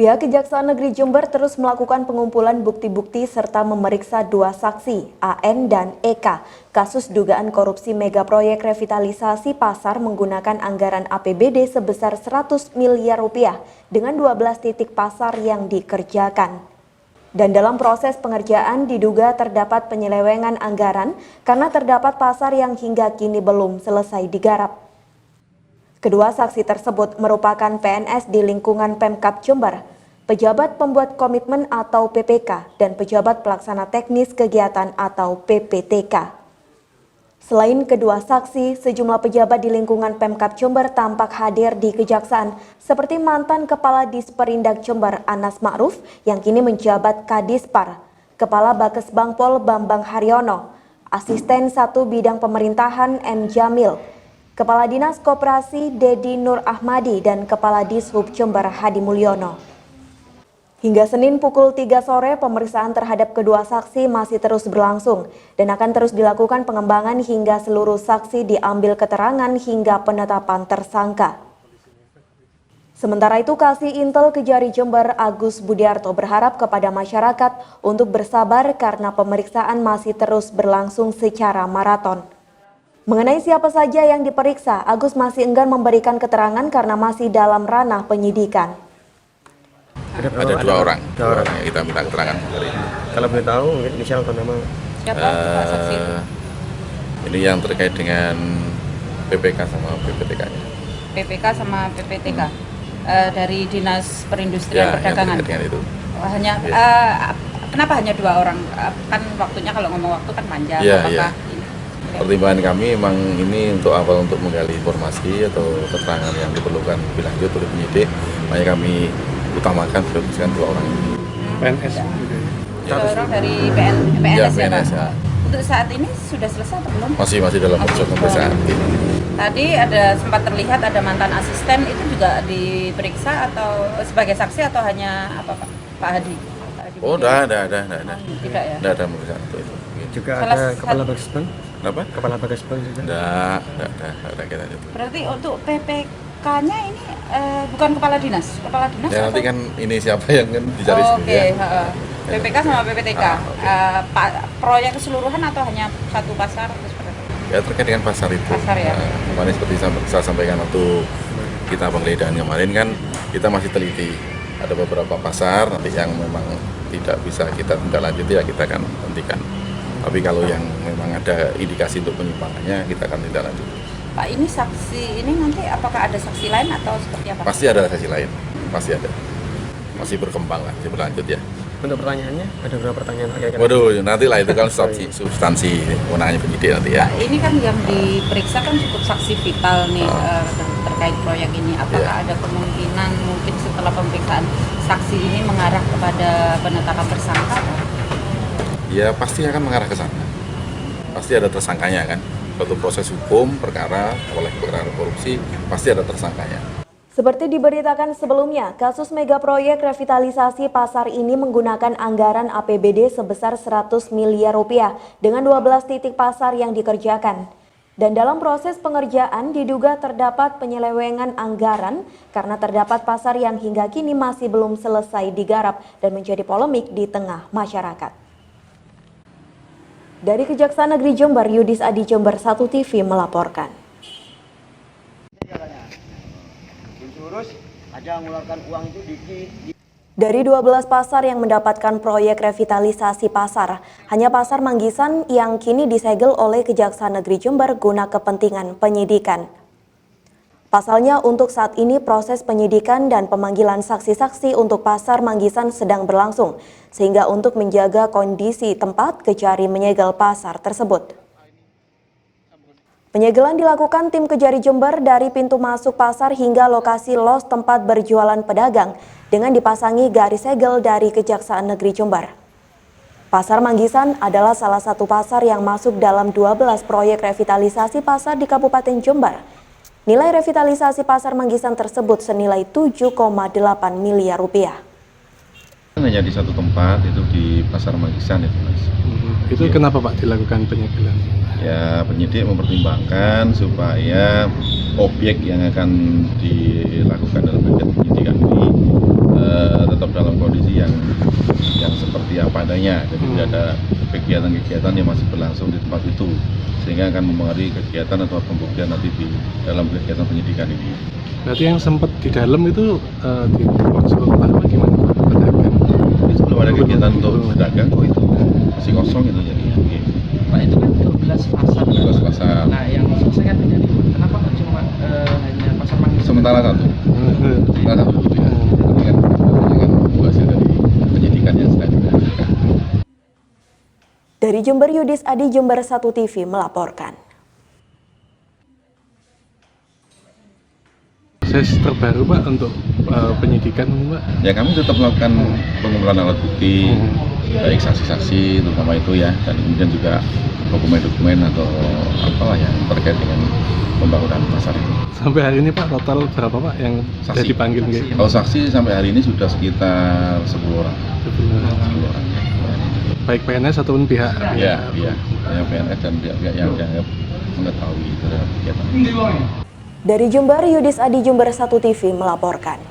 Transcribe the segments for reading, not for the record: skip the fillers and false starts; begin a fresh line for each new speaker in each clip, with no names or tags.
Pihak Kejaksaan Negeri Jember terus melakukan pengumpulan bukti-bukti serta memeriksa dua saksi, AN dan EK, kasus dugaan korupsi mega proyek revitalisasi pasar menggunakan anggaran APBD sebesar 100 miliar rupiah dengan 12 titik pasar yang dikerjakan. Dan dalam proses pengerjaan diduga terdapat penyelewengan anggaran karena terdapat pasar yang hingga kini belum selesai digarap. Kedua saksi tersebut merupakan PNS di lingkungan Pemkab Jember, pejabat pembuat komitmen atau PPK, dan pejabat pelaksana teknis kegiatan atau PPTK. Selain kedua saksi, sejumlah pejabat di lingkungan Pemkab Jember tampak hadir di Kejaksaan, seperti mantan Kepala Disperindak Jember Anas Ma'ruf yang kini menjabat Kadispar, Kepala Bakes Bangpol Bambang Haryono, Asisten 1 Bidang Pemerintahan M. Jamil, Kepala Dinas Koperasi Dedi Nur Ahmadi, dan Kepala Dishub Jember Hadi Mulyono. Hingga Senin pukul 3 sore, pemeriksaan terhadap kedua saksi masih terus berlangsung dan akan terus dilakukan pengembangan hingga seluruh saksi diambil keterangan hingga penetapan tersangka. Sementara itu, Kasih Intel Kejari Jember Agus Budiarto berharap kepada masyarakat untuk bersabar karena pemeriksaan masih terus berlangsung secara maraton. Mengenai siapa saja yang diperiksa, Agus masih enggan memberikan keterangan karena masih dalam ranah penyidikan.
Ada dua orang yang kita minta keterangan.
Kalau boleh tahu, mungkin inisial atau nama?
Siapa saksi itu?
Ini yang terkait dengan PPK sama PPTK.
PPK sama PPTK dari Dinas Perindustrian Perdagangan.
Dengan itu.
Hanya kenapa hanya dua orang? Kan waktunya kalau ngomong waktu kan panjang.
Iya. Pertimbangan kami memang ini untuk awal untuk menggali informasi atau keterangan yang diperlukan lebih lanjut oleh penyidik. Makanya kami utamakan berbicara dua orang ini.
PNS.
Dua orang dari PNS ya,
PNS,
Pak?
ya.
Untuk saat ini sudah selesai atau belum?
Masih dalam proses pemeriksaan.
Tadi ada sempat terlihat ada mantan asisten, itu juga diperiksa atau sebagai saksi atau hanya apa Pak Hadi?
Oh, tidak ada.
Tidak ya?
Tidak ada pemeriksaan itu.
Juga ada Kepala Bakesbang?
Kenapa?
Kepala Bakesbang juga?
Tidak ada kita itu.
Berarti untuk PPK-nya ini bukan kepala dinas? Kepala dinas
Ya, nanti kan ini siapa yang dicari
Oke. PPK sama PPTK. Proyek keseluruhan atau hanya satu pasar?
Ya, terkait dengan pasar itu.
Pasar ya.
Kemarin seperti saya sampaikan waktu kita penggeledahan kemarin kan kita masih teliti. Ada beberapa pasar nanti yang memang tidak bisa kita tindak lanjuti ya kita akan hentikan. Tapi kalau yang memang ada indikasi untuk penyimpangannya kita akan tindak lanjut.
Pak, ini saksi ini nanti apakah ada saksi lain atau seperti apa?
Pasti ada saksi lain, pasti ada. Masih berkembang lah, masih berlanjut ya.
Untuk pertanyaannya, ada berapa pertanyaan?
Waduh, nanti lah itu kan substansi kewenangannya penyidik nanti ya.
Pak, ini kan yang diperiksa kan cukup saksi vital nih terkait proyek ini. Apakah ada kemungkinan mungkin setelah pemeriksaan saksi ini mengarah kepada penetapan tersangka?
Ya pasti akan mengarah ke sana. Pasti ada tersangkanya kan. Suatu proses hukum, perkara korupsi, pasti ada tersangkanya.
Seperti diberitakan sebelumnya, kasus mega proyek revitalisasi pasar ini menggunakan anggaran APBD sebesar 100 miliar rupiah dengan 12 titik pasar yang dikerjakan. Dan dalam proses pengerjaan diduga terdapat penyelewengan anggaran karena terdapat pasar yang hingga kini masih belum selesai digarap dan menjadi polemik di tengah masyarakat. Dari Kejaksaan Negeri Jember, Yudis Adi Jember 1 TV melaporkan. Dari 12 pasar yang mendapatkan proyek revitalisasi pasar, hanya pasar Manggisan yang kini disegel oleh Kejaksaan Negeri Jember guna kepentingan penyidikan. Pasalnya untuk saat ini proses penyidikan dan pemanggilan saksi-saksi untuk pasar Manggisan sedang berlangsung, sehingga untuk menjaga kondisi tempat Kejari menyegel pasar tersebut. Penyegelan dilakukan tim Kejari Jember dari pintu masuk pasar hingga lokasi los tempat berjualan pedagang dengan dipasangi garis segel dari Kejaksaan Negeri Jember. Pasar Manggisan adalah salah satu pasar yang masuk dalam 12 proyek revitalisasi pasar di Kabupaten Jember. Nilai revitalisasi pasar Manggisan tersebut senilai 7,8 miliar rupiah.
Hanya di satu tempat, itu di pasar Manggisan itu Mas.
Itu kenapa Pak dilakukan penyegelan?
Ya penyidik mempertimbangkan supaya objek yang akan dilakukan dalam kegiatan penyidikan ini tetap dalam kondisi yang seperti apa adanya. Jadi tidak ada kegiatan-kegiatan yang masih berlangsung di tempat itu, sehingga akan mempengaruhi kegiatan atau pembuktian nanti di dalam kegiatan penyidikan ini.
Berarti yang sempat di dalam itu di konsultan apa gimana Pak? Pedagang?
Ini sebelum ada kegiatan untuk berdagang kok itu masih kosong itu jadi.
Pak, itu kan 12 pasar.
12 pasar.
Nah, yang selesai kan dari kenapa kok cuma hanya pasar Manggis?
Sementara satu. Sementara satu dulu ya. Ini kan hasil dari penyidikan yang sedang dilakukan.
Dari Jember, Yudis Adi, Jember 1 TV melaporkan.
Proses terbaru Pak untuk penyidikan Pak?
Ya, kami tetap melakukan pengumpulan alat bukti, baik saksi-saksi terutama itu ya, dan kemudian juga dokumen-dokumen atau apalah yang terkait dengan pembangunan pasar ini.
Sampai hari ini Pak total berapa Pak yang sudah
Saksi.
dipanggil?
Kalau saksi sampai hari ini sudah sekitar 10 orang. 10 orang.
Baik PNS ataupun pihak?
Iya, yang PNS dan pihak-pihak yang dianggap mengetahui terhadap kegiatan.
Dari Jember, Yudis Adi, Jember 1 TV melaporkan.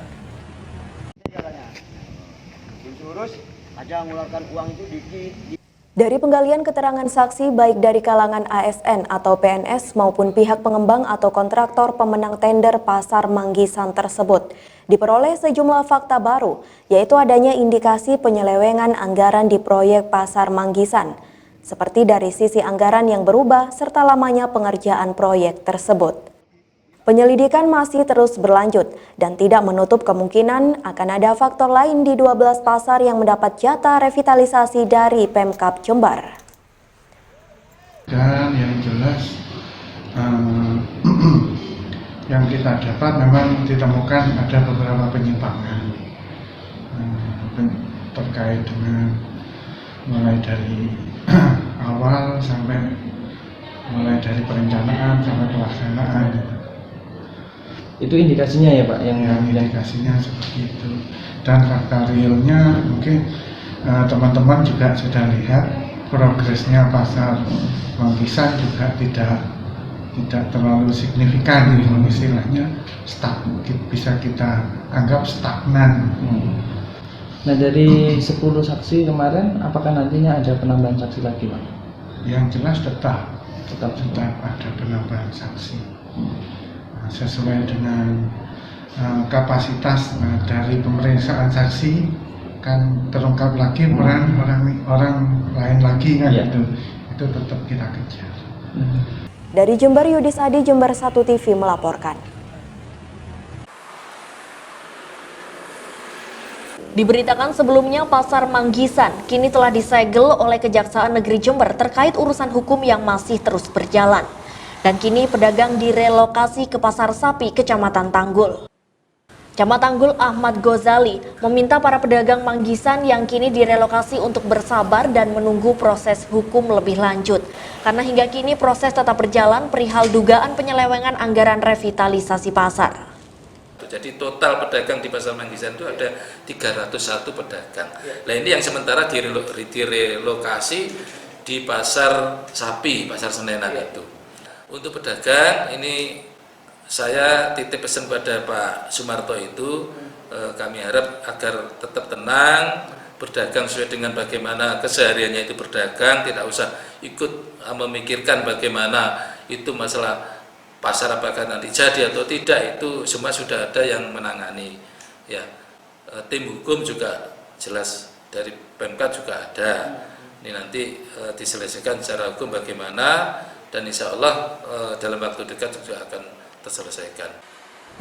Dari penggalian keterangan saksi baik dari kalangan ASN atau PNS maupun pihak pengembang atau kontraktor pemenang tender Pasar Manggisan tersebut, diperoleh sejumlah fakta baru, yaitu adanya indikasi penyelewengan anggaran di proyek Pasar Manggisan, seperti dari sisi anggaran yang berubah serta lamanya pengerjaan proyek tersebut. Penyelidikan masih terus berlanjut dan tidak menutup kemungkinan akan ada faktor lain di 12 pasar yang mendapat jatah revitalisasi dari Pemkab Jember.
Dan yang jelas yang kita dapat memang ditemukan ada beberapa penyimpangan terkait dengan mulai dari awal sampai mulai dari perencanaan sampai pelaksanaan.
Itu indikasinya ya Pak yang
Indikasinya seperti itu, dan fakta realnya mungkin teman-teman juga sudah lihat progresnya pasar Manggisan juga tidak terlalu signifikan, istilahnya bisa kita anggap stagnan.
Nah, dari 10 saksi kemarin apakah nantinya ada penambahan saksi lagi Pak?
Yang jelas tetap ada penambahan saksi. Sesuai dengan kapasitas dari pemeriksaan saksi kan terungkap lagi peran orang lain lagi kan, itu tetap kita kejar.
Dari Jember, Yudis Adi, Jember 1 TV melaporkan. Diberitakan sebelumnya Pasar Manggisan kini telah disegel oleh Kejaksaan Negeri Jember terkait urusan hukum yang masih terus berjalan. Dan kini pedagang direlokasi ke Pasar Sapi, Kecamatan Tanggul. Camat Tanggul Ahmad Ghazali meminta para pedagang Manggisan yang kini direlokasi untuk bersabar dan menunggu proses hukum lebih lanjut. Karena hingga kini proses tetap berjalan perihal dugaan penyelewengan anggaran revitalisasi pasar.
Jadi total pedagang di Pasar Manggisan itu ada 301 pedagang. Nah ini yang sementara direlokasi di Pasar Sapi, Pasar Senenan itu. Untuk pedagang ini saya titip pesan pada Pak Sumarto itu, kami harap agar tetap tenang, berdagang sesuai dengan bagaimana kesehariannya itu berdagang, tidak usah ikut memikirkan bagaimana itu masalah pasar apakah nanti jadi atau tidak, itu semua sudah ada yang menangani. Ya, tim hukum juga jelas dari Pemkab juga ada. Ini nanti diselesaikan secara hukum bagaimana. Dan insya Allah dalam waktu dekat juga akan terselesaikan.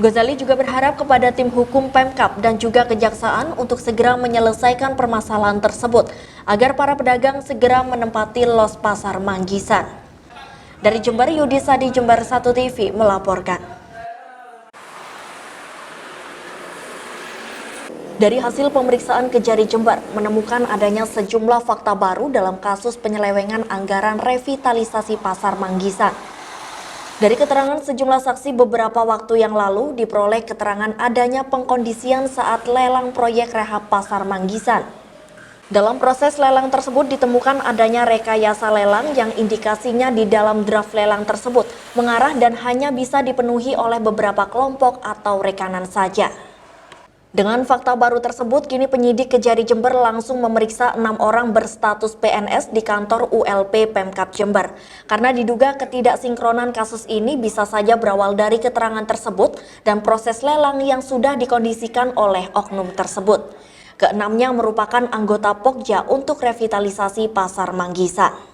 Ghazali juga berharap kepada tim hukum Pemkab dan juga Kejaksaan untuk segera menyelesaikan permasalahan tersebut agar para pedagang segera menempati los Pasar Manggisan. Dari Jember, Yudis Adi, Jember 1 TV melaporkan. Dari hasil pemeriksaan Kejari Jember menemukan adanya sejumlah fakta baru dalam kasus penyelewengan anggaran revitalisasi Pasar Manggisan. Dari keterangan sejumlah saksi beberapa waktu yang lalu diperoleh keterangan adanya pengkondisian saat lelang proyek rehab Pasar Manggisan. Dalam proses lelang tersebut ditemukan adanya rekayasa lelang yang indikasinya di dalam draft lelang tersebut mengarah dan hanya bisa dipenuhi oleh beberapa kelompok atau rekanan saja. Dengan fakta baru tersebut, kini penyidik Kejari Jember langsung memeriksa 6 orang berstatus PNS di kantor ULP Pemkab Jember. Karena diduga ketidaksinkronan kasus ini bisa saja berawal dari keterangan tersebut dan proses lelang yang sudah dikondisikan oleh oknum tersebut. Keenamnya merupakan anggota Pokja untuk revitalisasi Pasar Manggisan.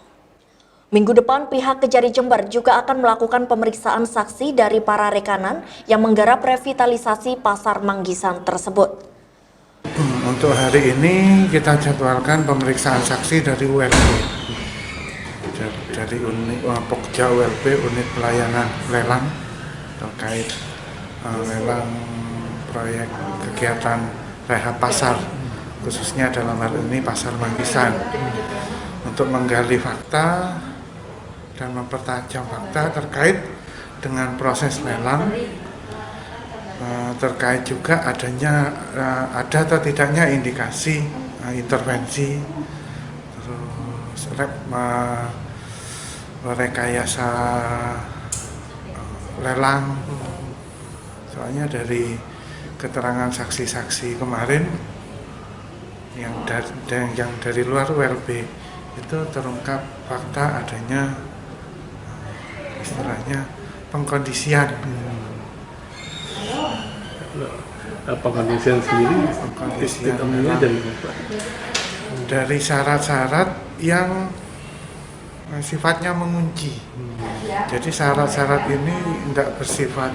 Minggu depan, pihak Kejari Jember juga akan melakukan pemeriksaan saksi dari para rekanan yang menggarap revitalisasi Pasar Manggisan tersebut.
Untuk hari ini kita jadwalkan pemeriksaan saksi dari ULP, dari unit Pokja ULP, unit pelayanan lelang terkait lelang proyek kegiatan rehab pasar, khususnya dalam hal ini Pasar Manggisan, untuk menggali fakta dan mempertajam fakta terkait dengan proses lelang, terkait juga adanya ada atau tidaknya indikasi intervensi, terus rekayasa lelang. Soalnya dari keterangan saksi-saksi kemarin yang dari luar ULB itu terungkap fakta adanya istilahnya pengkondisian.
Pengkondisian sendiri istiqomahnya
dari syarat-syarat yang sifatnya mengunci. Jadi syarat-syarat ini tidak bersifat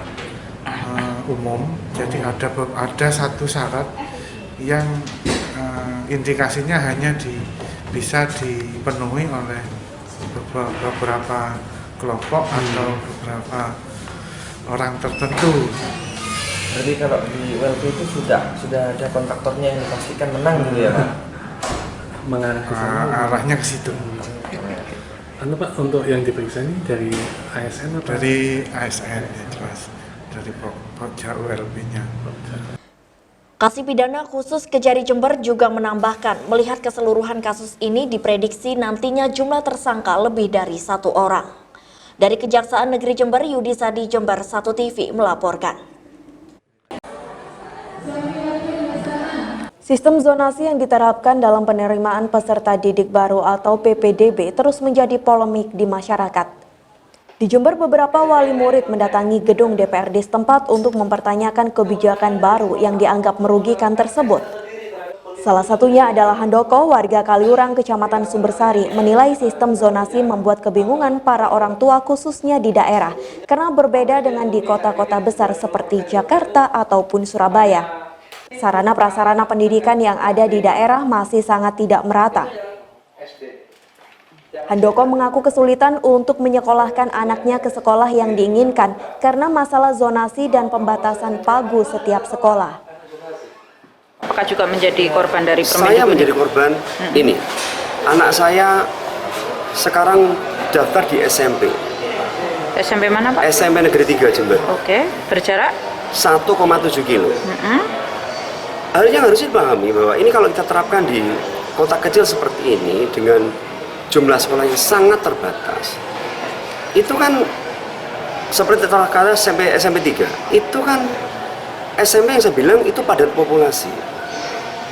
umum. Jadi ada satu syarat yang indikasinya hanya bisa dipenuhi oleh beberapa kelompok atau beberapa orang tertentu.
Berarti kalau di ULP itu sudah ada kontraktornya yang dipastikan menang gitu ya Pak?
mengarah ke sana.
Arahnya ke situ.
Anu Pak, untuk yang diperiksa ini dari ASN atau?
Dari ASN ya jelas, dari Pokja ULP-nya.
Kasih Pidana Khusus Kejari Jember juga menambahkan, melihat keseluruhan kasus ini diprediksi nantinya jumlah tersangka lebih dari 1 orang. Dari Kejaksaan Negeri Jember, Yudi Sadi, Jember 1 TV melaporkan. Sistem zonasi yang diterapkan dalam penerimaan peserta didik baru atau PPDB terus menjadi polemik di masyarakat. Di Jember, beberapa wali murid mendatangi gedung DPRD setempat untuk mempertanyakan kebijakan baru yang dianggap merugikan tersebut. Salah satunya adalah Handoko, warga Kaliurang, Kecamatan Sumbersari, menilai sistem zonasi membuat kebingungan para orang tua khususnya di daerah karena berbeda dengan di kota-kota besar seperti Jakarta ataupun Surabaya. Sarana prasarana pendidikan yang ada di daerah masih sangat tidak merata. Handoko mengaku kesulitan untuk menyekolahkan anaknya ke sekolah yang diinginkan karena masalah zonasi dan pembatasan pagu setiap sekolah.
Apakah juga menjadi korban dari
Saya menjadi korban ini. Anak saya sekarang daftar di SMP.
SMP mana Pak?
SMP Negeri 3 Jember.
Oke, berjarak
1,7 kilo. Hal yang harus dipahami bahwa ini kalau kita terapkan di kota kecil seperti ini dengan jumlah sekolah yang sangat terbatas, itu kan seperti telah kata SMP 3, itu kan SMP yang saya bilang itu padat populasi.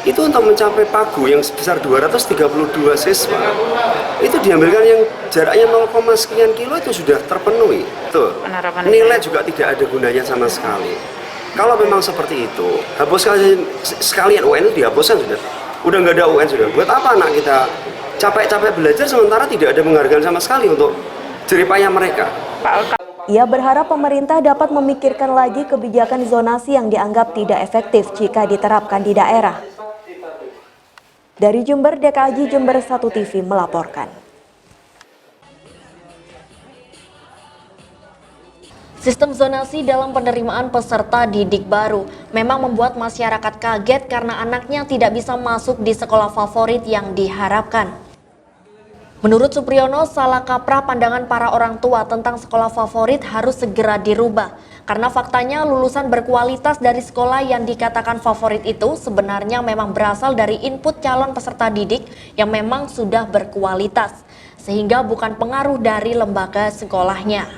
Itu untuk mencapai pagu yang sebesar 232 siswa, itu diambilkan yang jaraknya 0, sekian kilo itu sudah terpenuhi. Tuh, nilai juga tidak ada gunanya sama sekali. Kalau memang seperti itu, hapus sekalian UN itu dihapuskan sudah. Udah nggak ada UN sudah. Buat apa anak kita capek-capek belajar sementara tidak ada penghargaan sama sekali untuk jeripaya mereka.
Ia berharap pemerintah dapat memikirkan lagi kebijakan zonasi yang dianggap tidak efektif jika diterapkan di daerah. Dari Jember, DKI Jember 1 TV melaporkan. Sistem zonasi dalam penerimaan peserta didik baru memang membuat masyarakat kaget karena anaknya tidak bisa masuk di sekolah favorit yang diharapkan. Menurut Supriyono, salah kaprah pandangan para orang tua tentang sekolah favorit harus segera dirubah. Karena faktanya lulusan berkualitas dari sekolah yang dikatakan favorit itu sebenarnya memang berasal dari input calon peserta didik yang memang sudah berkualitas. Sehingga bukan pengaruh dari lembaga sekolahnya.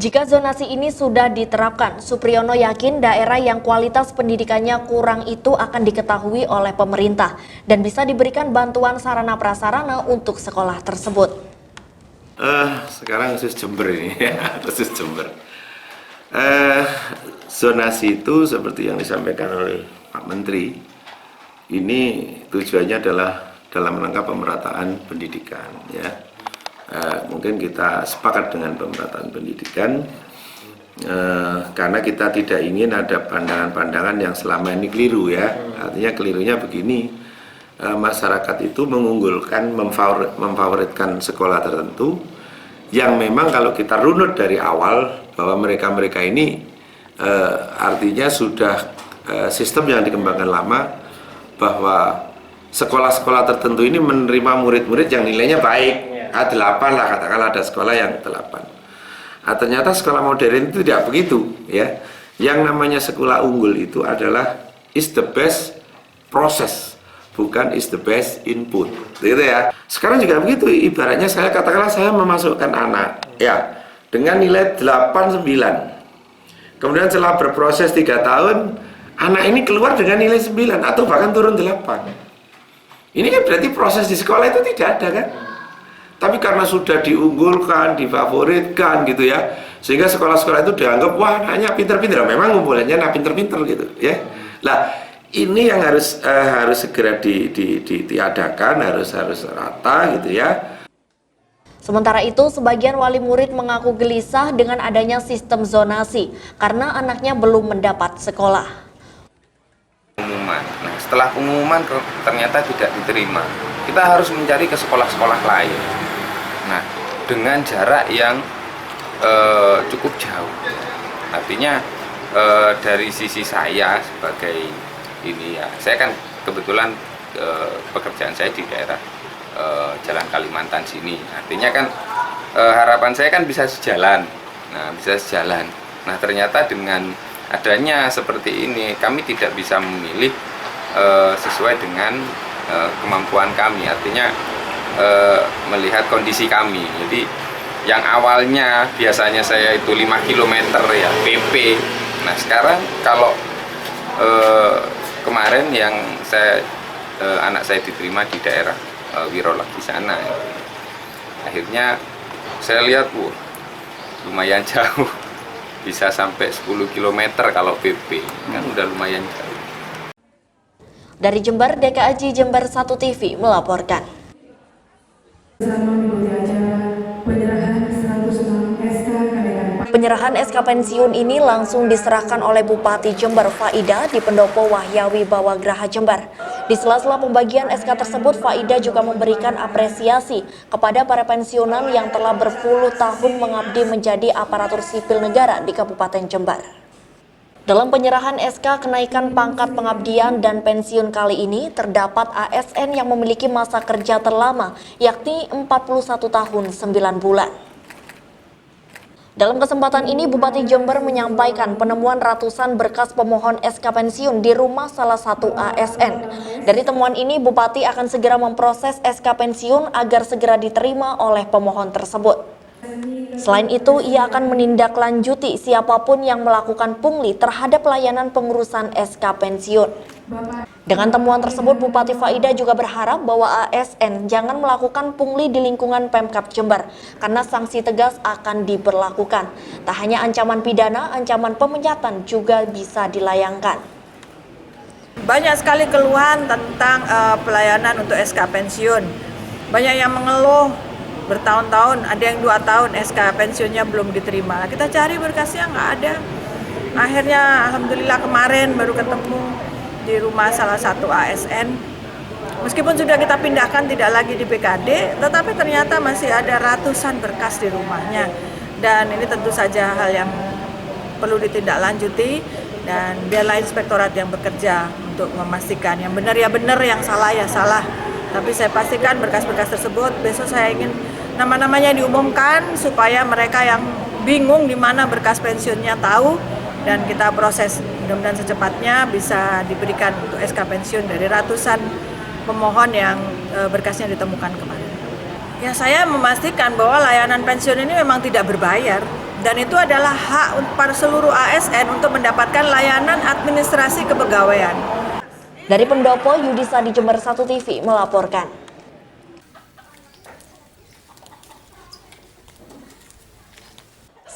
Jika zonasi ini sudah diterapkan, Supriyono yakin daerah yang kualitas pendidikannya kurang itu akan diketahui oleh pemerintah dan bisa diberikan bantuan sarana prasarana untuk sekolah tersebut.
Sekarang khusus Jember ini, khusus Jember. Zonasi itu seperti yang disampaikan oleh Pak Menteri, ini tujuannya adalah dalam rangka pemerataan pendidikan, ya. Mungkin kita sepakat dengan pemerataan pendidikan karena kita tidak ingin ada pandangan-pandangan yang selama ini keliru, ya. Artinya kelirunya begini, masyarakat itu mengunggulkan, memfavoritkan sekolah tertentu yang memang kalau kita runut dari awal bahwa mereka-mereka ini artinya sudah sistem yang dikembangkan lama bahwa sekolah-sekolah tertentu ini menerima murid-murid yang nilainya baik. A8 lah, katakanlah ada sekolah yang 8. Ternyata sekolah modern itu tidak begitu, ya. Yang namanya sekolah unggul itu adalah is the best process, bukan is the best input, gitu ya. Sekarang juga begitu, ibaratnya saya katakanlah saya memasukkan anak, ya, dengan nilai 8,9. Kemudian setelah berproses 3 tahun, anak ini keluar dengan nilai 9 atau bahkan turun 8. Ini kan berarti proses di sekolah itu tidak ada, kan? Tapi karena sudah diunggulkan, difavoritkan gitu ya, sehingga sekolah-sekolah itu dianggap wah anaknya pinter-pinter. Memang ngumpulannya anak pinter-pinter gitu ya. Nah ini yang harus segera diadakan, harus rata gitu ya.
Sementara itu, sebagian wali murid mengaku gelisah dengan adanya sistem zonasi karena anaknya belum mendapat sekolah.
Pengumuman. Nah, setelah pengumuman ternyata tidak diterima, kita harus mencari ke sekolah-sekolah lain. Nah, dengan jarak yang cukup jauh. Artinya dari sisi saya sebagai ini ya, saya kan kebetulan pekerjaan saya di daerah Jalan Kalimantan sini. Artinya kan harapan saya kan bisa sejalan. Nah, bisa sejalan. Nah, ternyata dengan adanya seperti ini, kami tidak bisa memilih sesuai dengan kemampuan kami. Artinya melihat kondisi kami. Jadi yang awalnya biasanya saya itu 5 km ya PP. Nah, sekarang kalau kemarin yang anak saya diterima di daerah Wirolagi sana, akhirnya saya lihat lumayan jauh, bisa sampai 10 km kalau PP, kan udah lumayan jauh.
Dari Jember, DKAJ Jember 1 TV melaporkan. Penyerahan SK pensiun ini langsung diserahkan oleh Bupati Jember Faida di Pendopo Wahyawi Bawagraha Jember. Di sela-sela pembagian SK tersebut, Faida juga memberikan apresiasi kepada para pensiunan yang telah berpuluh tahun mengabdi menjadi aparatur sipil negara di Kabupaten Jember. Dalam penyerahan SK kenaikan pangkat pengabdian dan pensiun kali ini, terdapat ASN yang memiliki masa kerja terlama, yakni 41 tahun 9 bulan. Dalam kesempatan ini, Bupati Jember menyampaikan penemuan ratusan berkas pemohon SK pensiun di rumah salah satu ASN. Dari temuan ini, Bupati akan segera memproses SK pensiun agar segera diterima oleh pemohon tersebut. Selain itu, ia akan menindaklanjuti siapapun yang melakukan pungli terhadap layanan pengurusan SK pensiun. Dengan temuan tersebut, Bupati Faida juga berharap bahwa ASN jangan melakukan pungli di lingkungan Pemkab Jember karena sanksi tegas akan diberlakukan. Tak hanya ancaman pidana, ancaman pemecatan juga bisa dilayangkan.
Banyak sekali keluhan tentang pelayanan untuk SK pensiun. Banyak yang mengeluh bertahun-tahun, ada yang 2 tahun SK pensiunnya belum diterima. Kita cari berkasnya nggak ada. Akhirnya alhamdulillah kemarin baru ketemu di rumah salah satu ASN. Meskipun sudah kita pindahkan tidak lagi di PKD, tetapi ternyata masih ada ratusan berkas di rumahnya. Dan ini tentu saja hal yang perlu ditindaklanjuti dan biarlah inspektorat yang bekerja untuk memastikan yang benar ya benar, yang salah ya salah. Tapi saya pastikan berkas-berkas tersebut besok saya ingin nama-namanya diumumkan supaya mereka yang bingung di mana berkas pensiunnya tahu dan kita proses. Mudah-mudahan secepatnya bisa diberikan untuk SK pensiun dari ratusan pemohon yang berkasnya ditemukan kemarin. Ya, saya memastikan bahwa layanan pensiun ini memang tidak berbayar. Dan itu adalah hak para seluruh ASN untuk mendapatkan layanan administrasi kepegawaian.
Dari Pendopo, Yudisa di Jember 1 TV melaporkan.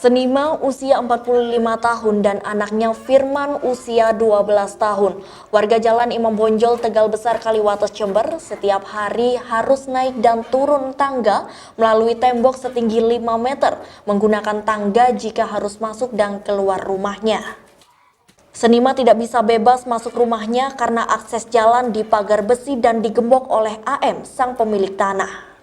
Senima usia 45 tahun dan anaknya Firman usia 12 tahun. Warga Jalan Imam Bonjol, Tegal Besar, Kaliwates, Jember setiap hari harus naik dan turun tangga melalui tembok setinggi 5 meter menggunakan tangga jika harus masuk dan keluar rumahnya. Senima tidak bisa bebas masuk rumahnya karena akses jalan di pagar besi dan digembok oleh AM, sang pemilik tanah.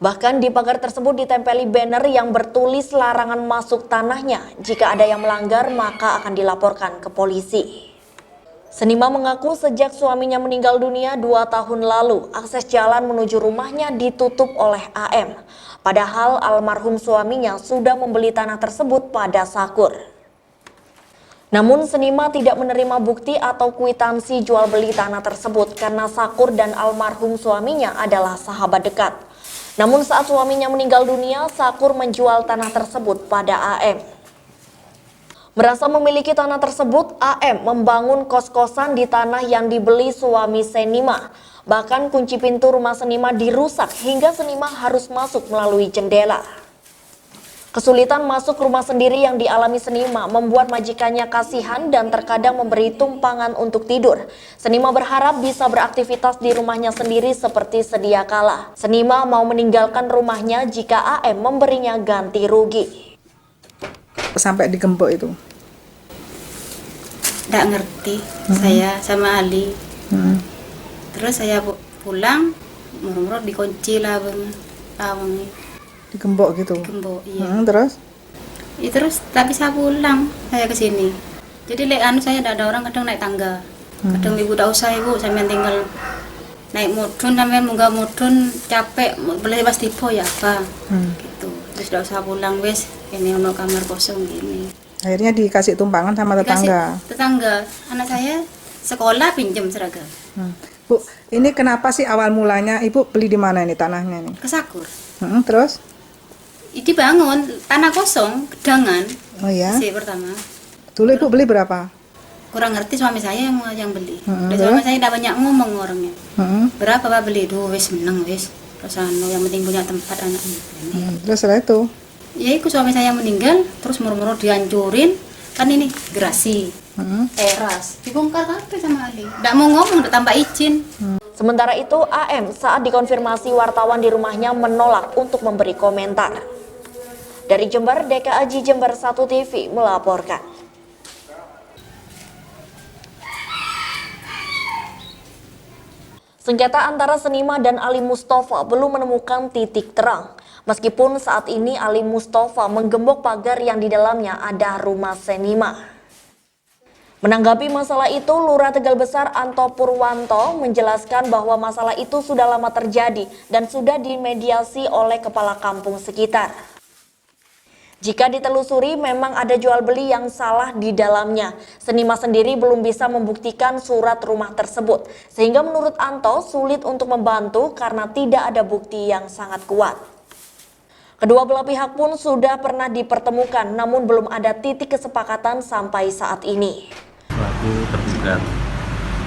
Bahkan di pagar tersebut ditempeli banner yang bertulis larangan masuk tanahnya. Jika ada yang melanggar, maka akan dilaporkan ke polisi. Senima mengaku sejak suaminya meninggal dunia 2 tahun lalu, akses jalan menuju rumahnya ditutup oleh AM. Padahal almarhum suaminya sudah membeli tanah tersebut pada Sakur. Namun Senima tidak menerima bukti atau kwitansi jual beli tanah tersebut karena Sakur dan almarhum suaminya adalah sahabat dekat. Namun saat suaminya meninggal dunia, Sakur menjual tanah tersebut pada AM. Merasa memiliki tanah tersebut, AM membangun kos-kosan di tanah yang dibeli suami Senima. Bahkan kunci pintu rumah Senima dirusak hingga Senima harus masuk melalui jendela. Kesulitan masuk rumah sendiri yang dialami Senima membuat majikannya kasihan dan terkadang memberi tumpangan untuk tidur. Senima berharap bisa beraktivitas di rumahnya sendiri seperti sedia kala. Senima mau meninggalkan rumahnya jika AM memberinya ganti rugi.
Sampai digembok itu?
Nggak ngerti, saya sama Ali. Terus saya pulang, murmur dikunci lah bang.
Digembok gitu?
Digembok, iya.
Terus?
Ya, terus tak bisa pulang saya ke sini. Jadi saya ada orang kadang naik tangga. Kadang ibu tak usah ibu, sampai tinggal naik mudun, sampai munggah mudun capek, boleh pas tiba ya apa. Gitu. Terus tak usah pulang wes, ini ono kamar kosong gini.
Akhirnya dikasih tumpangan sama tetangga?
Tetangga, anak saya sekolah pinjam seragam.
Bu, ini kenapa sih awal mulanya ibu beli di mana ini tanahnya ini?
Ke Sakur.
Terus?
Dibangun tanah kosong, gedangan.
Oh ya?
Si pertama.
Dulu ibu beli berapa?
Kurang ngerti, suami saya yang beli. Suami saya tidak banyak ngomong orangnya. Berapa Pak beli? Duh, wes menang wes. Terus yang penting punya tempat anaknya.
Terus setelah itu?
Ya itu suami saya meninggal, terus murmur dihancurin. Kan ini gerasi, teras, dibongkar kabeh sama Ali. Tidak mau ngomong, tidak tambah izin.
Sementara itu AM saat dikonfirmasi wartawan di rumahnya menolak untuk memberi komentar. Dari Jember, DKAJ Jember 1 TV melaporkan. Sengketa antara Senima dan Ali Mustafa belum menemukan titik terang. Meskipun saat ini Ali Mustafa menggembok pagar yang di dalamnya ada rumah Senima. Menanggapi masalah itu, Lurah Tegal Besar Anto Purwanto menjelaskan bahwa masalah itu sudah lama terjadi dan sudah dimediasi oleh kepala kampung sekitar. Jika ditelusuri memang ada jual beli yang salah di dalamnya. Senima sendiri belum bisa membuktikan surat rumah tersebut. Sehingga menurut Anto sulit untuk membantu karena tidak ada bukti yang sangat kuat. Kedua belah pihak pun sudah pernah dipertemukan namun belum ada titik kesepakatan sampai saat ini.
Selaku tergugat,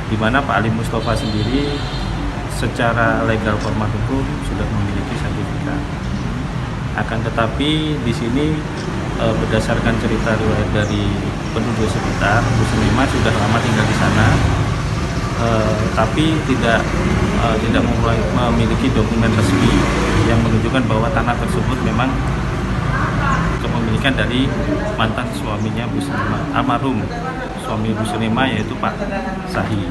di mana Pak Ali Mustafa sendiri secara legal formal hukum sudah memiliki sertifikat. Akan tetapi di sini berdasarkan cerita riwayat dari penduduk sekitar, Bu Senima sudah lama tinggal di sana, tapi tidak memiliki dokumen resmi yang menunjukkan bahwa tanah tersebut memang kepemilikan dari mantan suaminya Bu Senima, almarhum suami Bu Senima yaitu Pak Sahi.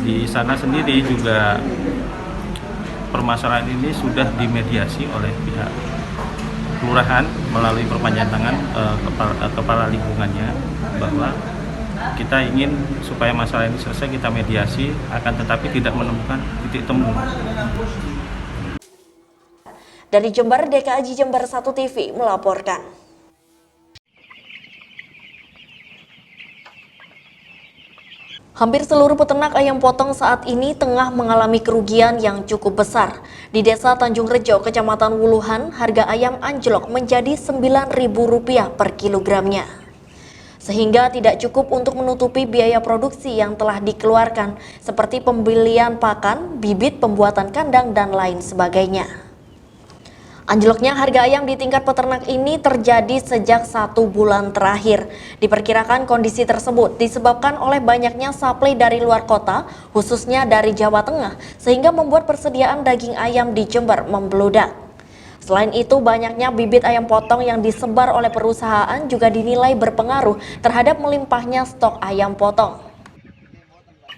Di sana sendiri juga permasalahan ini sudah dimediasi oleh pihak kelurahan melalui perpanjangan tangan kepala lingkungannya bahwa kita ingin supaya masalah ini selesai, kita mediasi, akan tetapi tidak menemukan titik temu.
Dari Jember, DKAJ Jember 1 TV melaporkan. Hampir seluruh peternak ayam potong saat ini tengah mengalami kerugian yang cukup besar. Di Desa Tanjung Rejo, Kecamatan Wuluhan, harga ayam anjlok menjadi Rp9.000 per kilogramnya. Sehingga tidak cukup untuk menutupi biaya produksi yang telah dikeluarkan, seperti pembelian pakan, bibit, pembuatan kandang, dan lain sebagainya. Anjloknya harga ayam di tingkat peternak ini terjadi sejak 1 bulan terakhir. Diperkirakan kondisi tersebut disebabkan oleh banyaknya suplai dari luar kota, khususnya dari Jawa Tengah, sehingga membuat persediaan daging ayam di Jember membludak. Selain itu, banyaknya bibit ayam potong yang disebar oleh perusahaan juga dinilai berpengaruh terhadap melimpahnya stok ayam potong.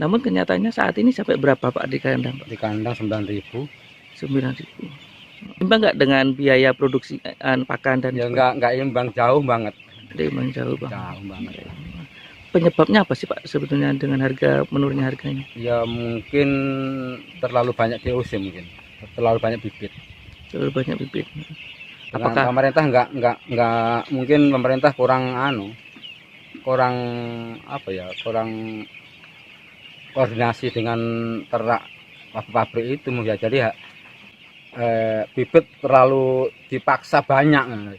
Namun kenyataannya saat ini sampai berapa Pak di kandang?
Di kandang 9.000.
9.000. Imbang nggak dengan biaya produksi pakan dan
ya nggak imbang, jauh banget.
Imbang jauh banget.
Jauh banget.
Penyebabnya apa sih Pak sebetulnya dengan harga menurunnya harganya?
Ya mungkin terlalu banyak DOC mungkin, terlalu banyak bibit.
Terlalu banyak bibit.
Apakah pemerintah nggak mungkin pemerintah kurang kurang koordinasi dengan ternak pabrik itu mungkin, jadi bibit terlalu dipaksa banyak.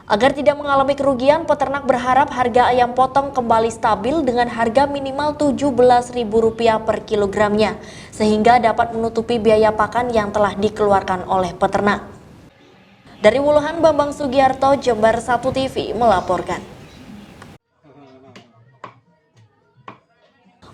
Agar tidak mengalami kerugian, peternak berharap harga ayam potong kembali stabil dengan harga minimal Rp17.000 per kilogramnya, sehingga dapat menutupi biaya pakan yang telah dikeluarkan oleh peternak. Dari Wuluhan, Bambang Sugiarto, Jember 1 TV melaporkan.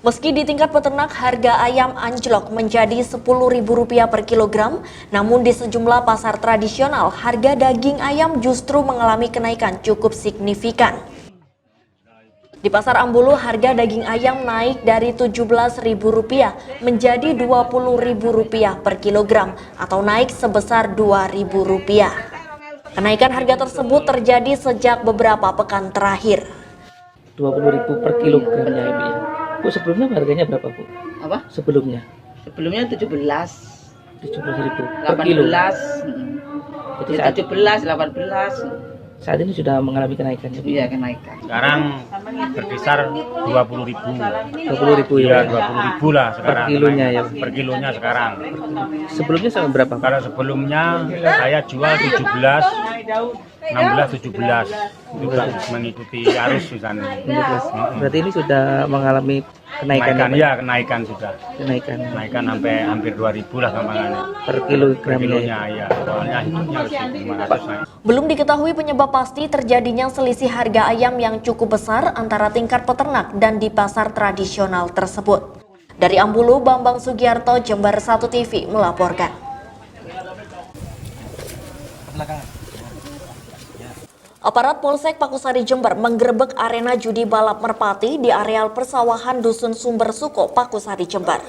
Meski di tingkat peternak harga ayam anjlok menjadi Rp10.000 per kilogram, namun di sejumlah pasar tradisional harga daging ayam justru mengalami kenaikan cukup signifikan. Di Pasar Ambulu harga daging ayam naik dari Rp17.000 menjadi Rp20.000 per kilogram atau naik sebesar Rp2.000. Kenaikan harga tersebut terjadi sejak beberapa pekan terakhir.
Rp20.000 per kilogramnya ya, Bu. Bu, sebelumnya harganya berapa, Bu?
Apa?
Sebelumnya
17.000
per kilo.
18 jadi 17 18
saat ini sudah mengalami kenaikan ya, Bu?
Iya, kenaikan.
Sekarang berkisar 20.000.
20.000 ya.
20.000 lah sekarang.
Per kilonya ya.
Per kilonya sekarang.
Sebelumnya sampai berapa?
Kalau sebelumnya saya jual 16-17 juga mengikuti arus misalnya.
Berarti ini sudah mengalami kenaikan
ya? Kenaikan sudah.
Kenaikan
sampai hampir 2.000 lah gampangannya.
Per kilogramnya
ya. Soalnya hidupnya harus 500 naik.
Belum diketahui penyebab pasti terjadinya selisih harga ayam yang cukup besar antara tingkat peternak dan di pasar tradisional tersebut. Dari Ambulu, Bambang Sugiarto, Jember 1 TV melaporkan. Aparat Polsek Pakusari Jember menggerebek arena judi balap merpati di areal persawahan Dusun Sumber Suko, Pakusari Jember.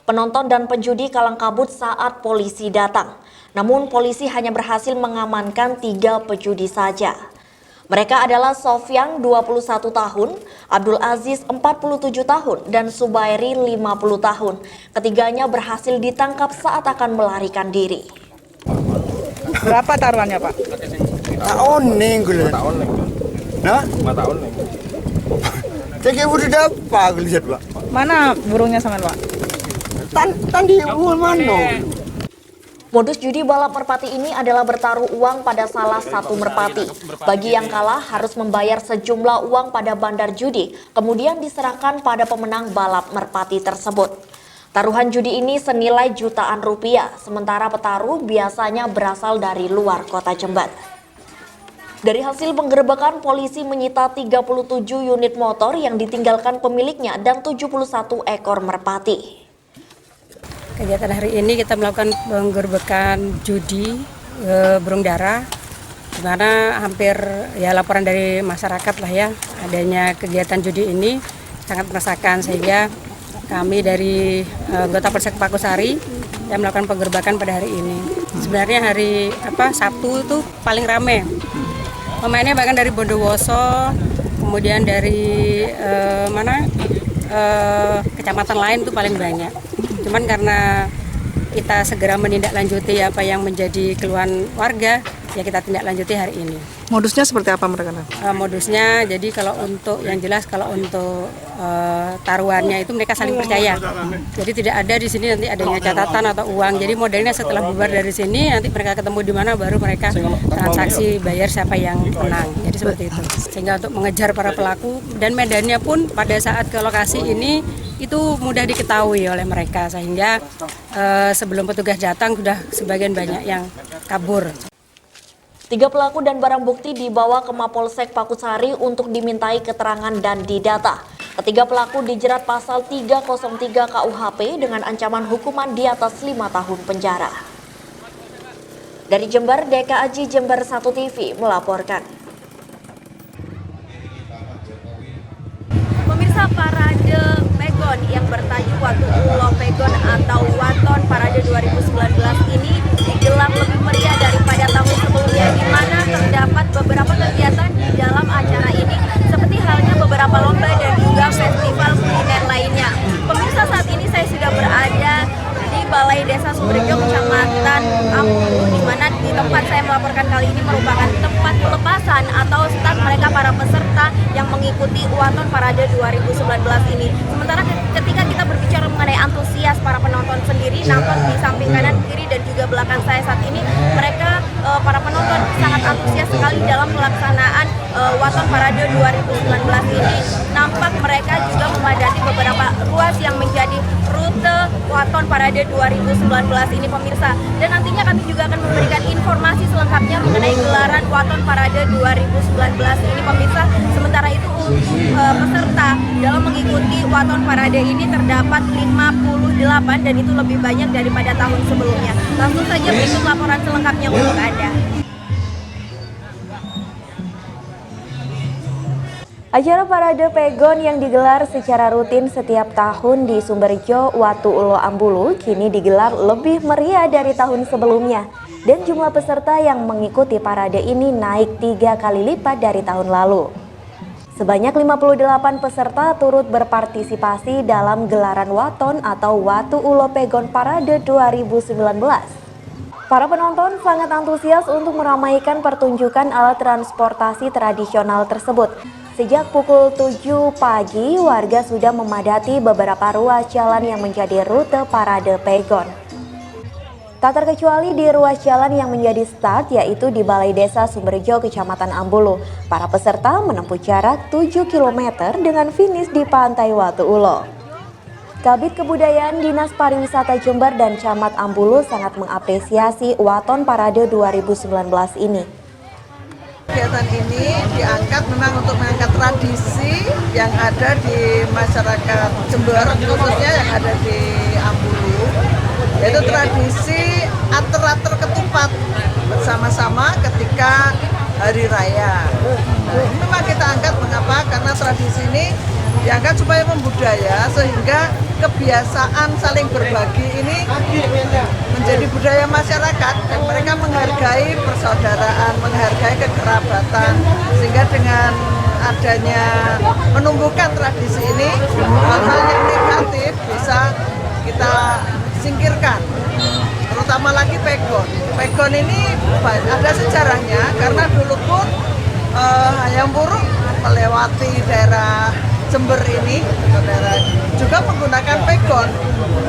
Penonton dan penjudi kalang kabut saat polisi datang. Namun polisi hanya berhasil mengamankan 3 penjudi saja. Mereka adalah Sofyan 21 tahun, Abdul Aziz 47 tahun, dan Subairi 50 tahun. Ketiganya berhasil ditangkap saat akan melarikan diri.
Berapa taruhannya, Pak?
Oning gue lihat. Nah? Mata oning. Cek udah dapat lihat, Pak.
Mana burungnya sama, Pak?
Tadi mana?
Modus judi balap merpati ini adalah bertaruh uang pada salah satu merpati. Bagi yang kalah harus membayar sejumlah uang pada bandar judi, kemudian diserahkan pada pemenang balap merpati tersebut. Taruhan judi ini senilai jutaan rupiah, sementara petaruh biasanya berasal dari luar kota Jember. Dari hasil penggerebekan, polisi menyita 37 unit motor yang ditinggalkan pemiliknya dan 71 ekor merpati.
Kegiatan hari ini kita melakukan penggerbekan judi burung dara, di mana hampir ya laporan dari masyarakat lah ya adanya kegiatan judi ini sangat merasakan, sehingga kami dari anggota Polsek Pakusari yang melakukan penggerbekan pada hari ini. Sebenarnya hari Sabtu itu paling ramai. Pemainnya bahkan dari Bondowoso, kemudian dari kecamatan lain itu paling banyak. Cuman karena kita segera menindaklanjuti apa yang menjadi keluhan warga, ya kita tindak lanjuti hari ini.
Modusnya seperti apa mereka?
Modusnya jadi kalau untuk yang jelas kalau untuk taruhannya itu mereka saling percaya. Jadi tidak ada di sini nanti adanya catatan atau uang. Jadi modelnya setelah bubar dari sini nanti mereka ketemu di mana baru mereka transaksi bayar siapa yang menang. Jadi seperti itu. Sehingga untuk mengejar para pelaku dan medannya pun pada saat ke lokasi ini itu mudah diketahui oleh mereka sehingga sebelum petugas datang sudah sebagian banyak yang kabur.
3 pelaku dan barang bukti dibawa ke Mapolsek Pakusari untuk dimintai keterangan dan didata. Ketiga pelaku dijerat pasal 303 KUHP dengan ancaman hukuman di atas 5 tahun penjara. Dari Jember, Deka Aji Jember 1 TV melaporkan. Pemirsa, parade Pegon yang bertajuk Watu Ulo Pegon atau Waton Parade 2019 ini digelar lebih meriah daripada tahun sebelumnya, di mana terdapat beberapa kegiatan di dalam acara ini seperti halnya beberapa lomba dan juga festival kuliner lainnya. Pemirsa, saat ini saya sudah berada di Balai Desa Sumberjo, Kecamatan Ambulu, di mana di tempat saya melaporkan kali ini merupakan tempat pelepasan atau start mereka para peserta yang mengikuti Waton Parade 2019 ini. Sementara ketika kita berbicara mengenai antusias para penonton sendiri, nampak di samping kanan, kiri, dan juga belakang saya saat ini, mereka para penonton sangat antusias sekali dalam pelaksanaan Waton Parade 2019 ini. Nampak mereka juga memadati beberapa ruas yang menjadi rute Waton Parade 2019 ini, pemirsa. Dan nantinya kami juga akan memberikan informasi selengkapnya mengenai gelaran Waton Parade 2019 ini, pemirsa. Sementara itu untuk peserta dalam mengikuti Waton Parade ini terdapat 58 dan itu lebih banyak daripada tahun sebelumnya. Langsung saja berikut laporan selengkapnya untuk Anda. Acara Parade Pegon yang digelar secara rutin setiap tahun di Sumberjo, Watu Ulo Ambulu kini digelar lebih meriah dari tahun sebelumnya. Dan jumlah peserta yang mengikuti parade ini naik 3 kali lipat dari tahun lalu. Sebanyak 58 peserta turut berpartisipasi dalam gelaran Waton atau Watu Ulo Pegon Parade 2019. Para penonton sangat antusias untuk meramaikan pertunjukan alat transportasi tradisional tersebut. Sejak pukul 7 pagi, warga sudah memadati beberapa ruas jalan yang menjadi rute Parade Pegon. Tak terkecuali di ruas jalan yang menjadi start, yaitu di Balai Desa Sumberjo, Kecamatan Ambulu. Para peserta menempuh jarak 7 km dengan finish di Pantai Watu Ulo. Kabid Kebudayaan Dinas Pariwisata Jember dan Camat Ambulu sangat mengapresiasi Waton Parade 2019 ini.
Kegiatan ini diangkat memang untuk mengangkat tradisi yang ada di masyarakat Jember, khususnya yang ada di Ambulu, yaitu tradisi ater-ater ketupat bersama-sama ketika hari raya. Nah, ini memang kita angkat, mengapa? Karena tradisi ini diangkat supaya membudaya, sehingga kebiasaan saling berbagi ini menjadi budaya masyarakat dan mereka menghargai persaudaraan, menghargai kekerabatan, sehingga dengan adanya menumbuhkan tradisi ini, hal-hal yang negatif bisa kita singkirkan, terutama lagi Pegon. Pegon ini ada sejarahnya karena dulu pun Hayam Wuruk melewati daerah Jember ini, saudara, juga menggunakan Pegon,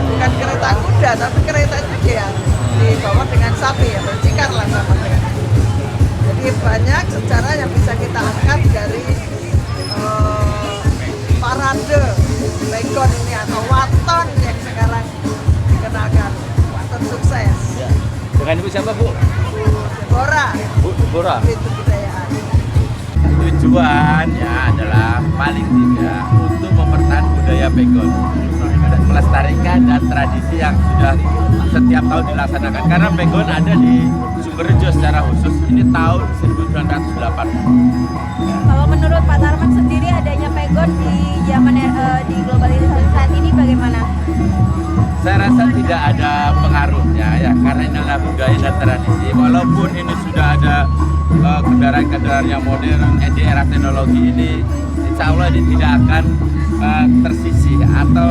bukan kereta kuda, tapi kereta juga yang dibawa dengan sapi, ya, bercikar lah sama. Jadi banyak sejarah yang bisa kita angkat dari parade Pegon ini atau Waton yang sekarang dikenalkan, Waton sukses.
Dengan Ibu siapa, Bu?
Bora.
Bu Bora.
Itu budayaan.
Tujuannya adalah paling tidak untuk mempertahankan budaya Pegon, melestarikan dan tradisi yang sudah setiap tahun dilaksanakan. Karena Pegon ada di Sumberjo secara khusus ini tahun 1908.
Kalau menurut Pak Tarman sendiri, adanya Pegon di zaman di globalisasi saat ini bagaimana?
Saya rasa tidak ada pengaruhnya ya, karena ini adalah budaya dan tradisi. Walaupun ini sudah ada kendaraan-kendaraan yang modern di era teknologi ini, insya Allah ini tidak akan tersisih atau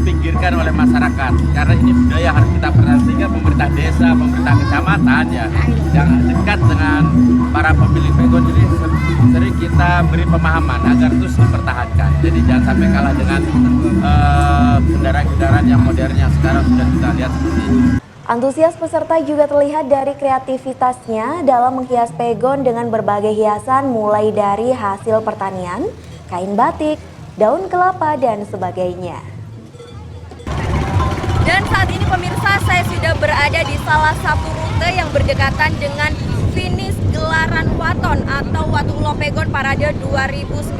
dipinggirkan oleh masyarakat karena ini budaya harus kita perhatikan. Pemerintah desa, pemerintah kecamatan ya yang dekat dengan para pemilik pegon ini sering kita beri pemahaman agar terus dipertahankan. Jadi jangan sampai kalah dengan kendaraan-kendaraan yang modern yang sekarang sudah kita lihat seperti ini.
Antusias peserta juga terlihat dari kreativitasnya dalam menghias pegon dengan berbagai hiasan mulai dari hasil pertanian, kain batik, daun kelapa, dan sebagainya. Dan saat ini pemirsa, saya sudah berada di salah satu rute yang berdekatan dengan finish gelaran Waton atau Watu Ulo Pegon Parade 2019.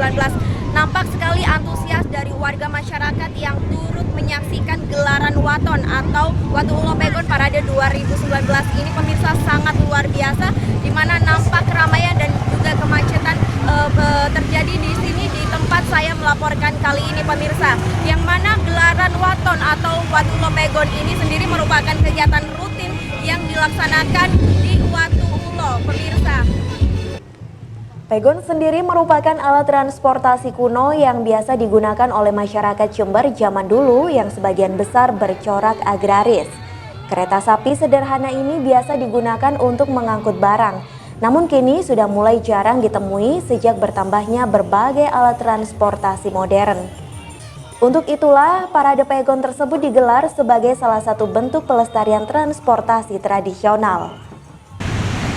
Nampak sekali antusias dari warga masyarakat yang turut menyaksikan gelaran Waton atau Watu Ulo Pegon Parade 2019 ini pemirsa sangat luar biasa, di mana nampak keramaian dan juga kemacetan terjadi di sini di tempat saya melaporkan kali ini pemirsa. Yang mana gelaran Waton atau Watu Ulo Pegon ini sendiri merupakan kegiatan rutin yang dilaksanakan di Watu Ulo pemirsa. Pegon sendiri merupakan alat transportasi kuno yang biasa digunakan oleh masyarakat Jember zaman dulu yang sebagian besar bercorak agraris. Kereta sapi sederhana ini biasa digunakan untuk mengangkut barang, namun kini sudah mulai jarang ditemui sejak bertambahnya berbagai alat transportasi modern. Untuk itulah parade pegon tersebut digelar sebagai salah satu bentuk pelestarian transportasi tradisional.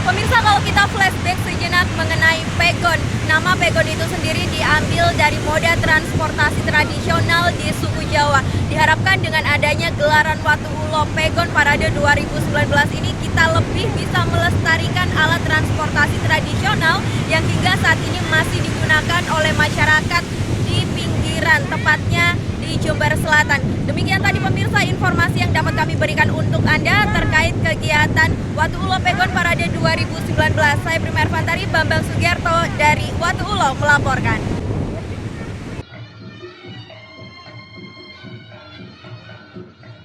Pemirsa, kalau kita flashback sejenak mengenai pegon, nama pegon itu sendiri diambil dari moda transportasi tradisional di suku Jawa. Diharapkan dengan adanya gelaran Watu Ulo Pegon Parade 2019 ini kita lebih bisa melestarikan alat transportasi tradisional yang hingga saat ini masih digunakan oleh masyarakat di pinggiran, tepatnya di Jember Selatan. Demikian tadi pemirsa informasi yang dapat kami berikan untuk Anda terkait kegiatan Watu Ulo Pegon Parade 2019. Saya Prima Ervantari, Bambang Sugiarto dari Watu Ulo melaporkan.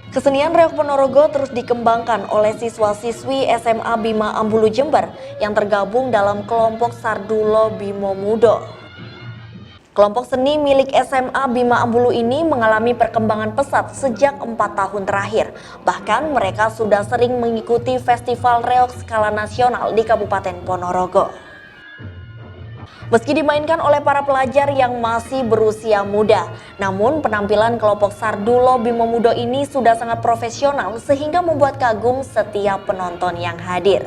Kesenian reog Ponorogo terus dikembangkan oleh siswa-siswi SMA Bima Ambulu Jember yang tergabung dalam kelompok Sardulo Bimo Mudo. Kelompok seni milik SMA Bima Ambulu ini mengalami perkembangan pesat sejak 4 tahun terakhir. Bahkan mereka sudah sering mengikuti festival reog skala nasional di Kabupaten Ponorogo. Meski dimainkan oleh para pelajar yang masih berusia muda, namun penampilan kelompok Sardulo Bimo Mudo ini sudah sangat profesional sehingga membuat kagum setiap penonton yang hadir.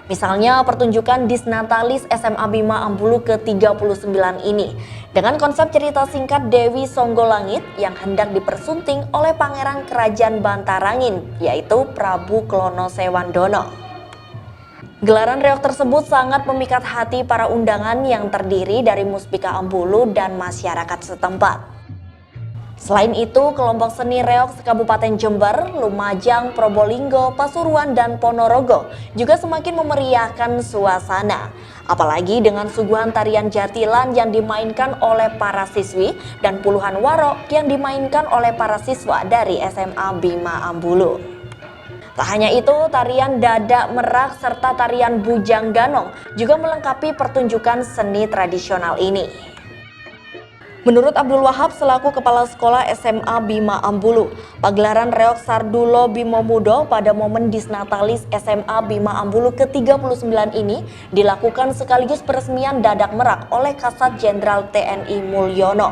Misalnya pertunjukan Disnatalis SMA Bima Ambulu ke-39 ini dengan konsep cerita singkat Dewi Songgolangit yang hendak dipersunting oleh Pangeran Kerajaan Bantarangin yaitu Prabu Klono Sewandono. Gelaran reog tersebut sangat memikat hati para undangan yang terdiri dari Muspika Ambulu dan masyarakat setempat. Selain itu, kelompok seni reog Kabupaten Jember, Lumajang, Probolinggo, Pasuruan, dan Ponorogo juga semakin memeriahkan suasana. Apalagi dengan suguhan tarian jatilan yang dimainkan oleh para siswi dan puluhan warok yang dimainkan oleh para siswa dari SMA Bima Ambulu. Tak hanya itu, tarian dadak merak serta tarian bujang ganong juga melengkapi pertunjukan seni tradisional ini. Menurut Abdul Wahab selaku Kepala Sekolah SMA Bima Ambulu, pagelaran reog Sardulo Bimo Mudo pada momen Disnatalis SMA Bima Ambulu ke-39 ini dilakukan sekaligus peresmian dadak merak oleh Kasat Jenderal TNI Mulyono.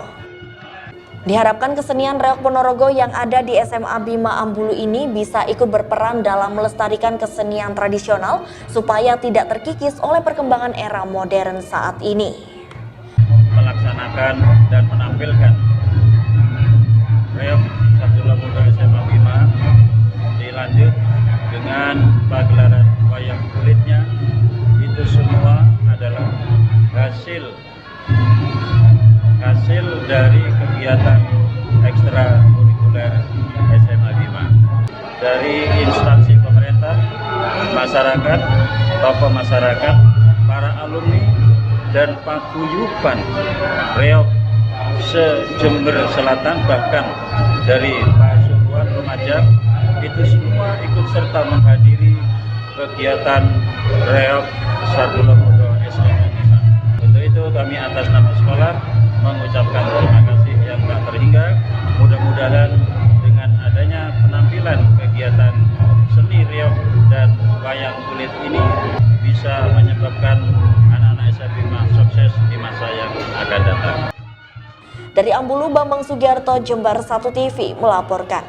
Diharapkan kesenian reog Ponorogo yang ada di SMA Bima Ambulu ini bisa ikut berperan dalam melestarikan kesenian tradisional supaya tidak terkikis oleh perkembangan era modern saat ini.
Melaksanakan dan menampilkan reog Sardulo Mudo SMA Bima dilanjut dengan pagelaran wayang kulitnya. Itu semua adalah hasil dari kegiatan ekstrakurikuler SMA Bima dari instansi pemerintah, masyarakat, tokoh masyarakat, para alumni dan paguyuban reog se-Jember Selatan, bahkan dari Pasuruan, Lumajang, itu semua ikut serta menghadiri kegiatan reog Sardulo Mudo SMA Bima. Untuk itu kami atas nama sekolah mengucapkan terima kasih yang tak terhingga. Mudah-mudahan harapkan anak-anak SMA Bima sukses di masa yang akan datang.
Dari Ambulu, Bambang Sugiarto, Jember 1 TV melaporkan.